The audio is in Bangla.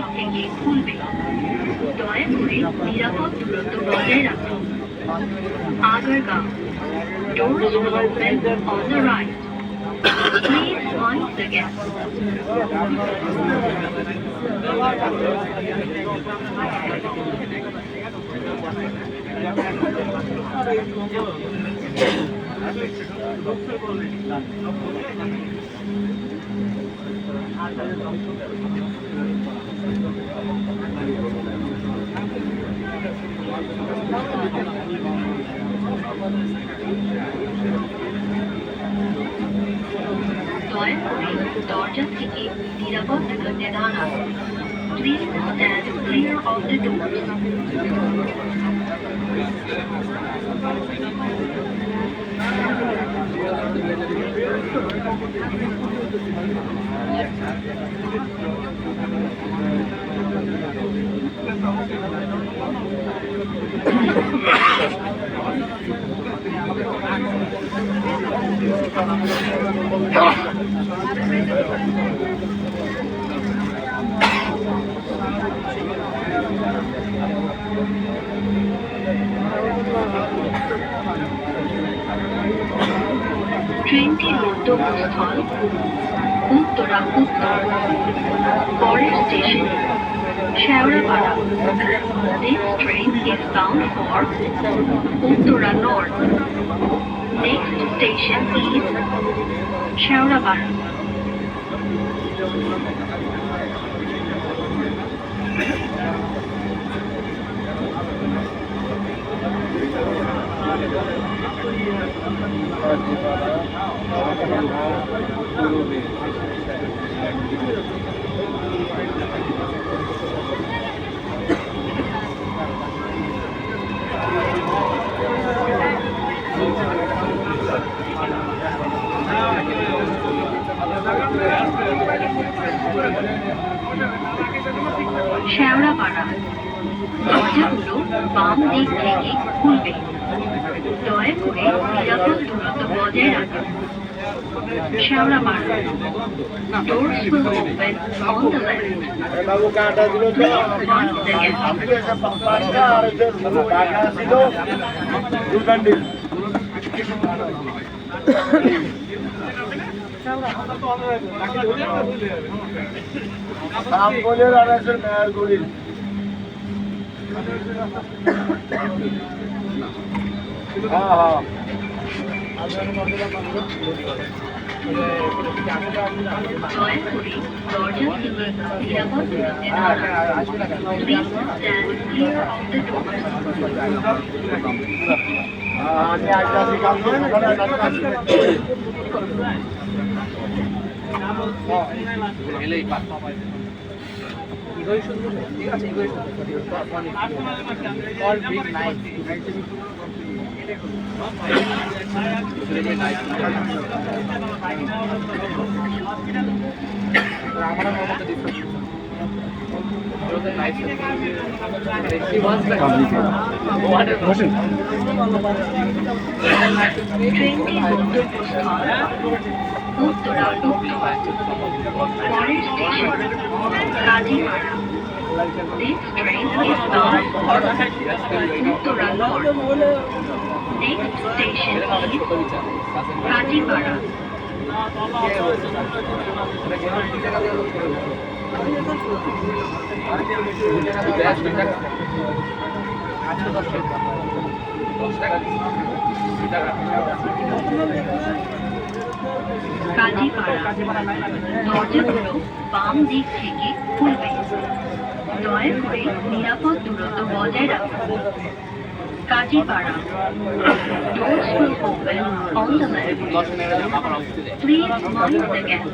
দিক থেকে খুলবে। দয়া করে নিরাপদ দূরত্ব বজায় রাখুন। Agargaon, doors will open on the right. Please mind the gap. দয়া করে দরজা থেকে নিরাপদ দূরত্বে দাঁড়ান। Please stand clear of the doors. ট্রেনটির গন্তব্যস্থল উত্তরা উত্তর। পরের station Shewrapara. This train is bound for Uttara North. Next station is Shewrapara. Shewrapara, দরজাগুলো বাম দিক থেকে খুলবে। দয়া করে নিরাপদ দূরত্ব বজায় রাখুন। Shewrapara, doors will open on the left. Please mind the দয়া করে দরজা থেকে নিরাপদ দূরত্বে দাঁড়ান। Please stand clear of the doors. ট্রেনটির গন্তব্যস্থল উত্তরা উত্তর। পরের station Kazipara. This train is bound for Uttara North. Next station is Kazipara. Kazipara, দরজাগুলো বাম দিক থেকে খুলবে। দয়া করে নিরাপদ দূরত্ব বজায় রাখুন। Kazipara, doors will open on the left. Please mind the gap.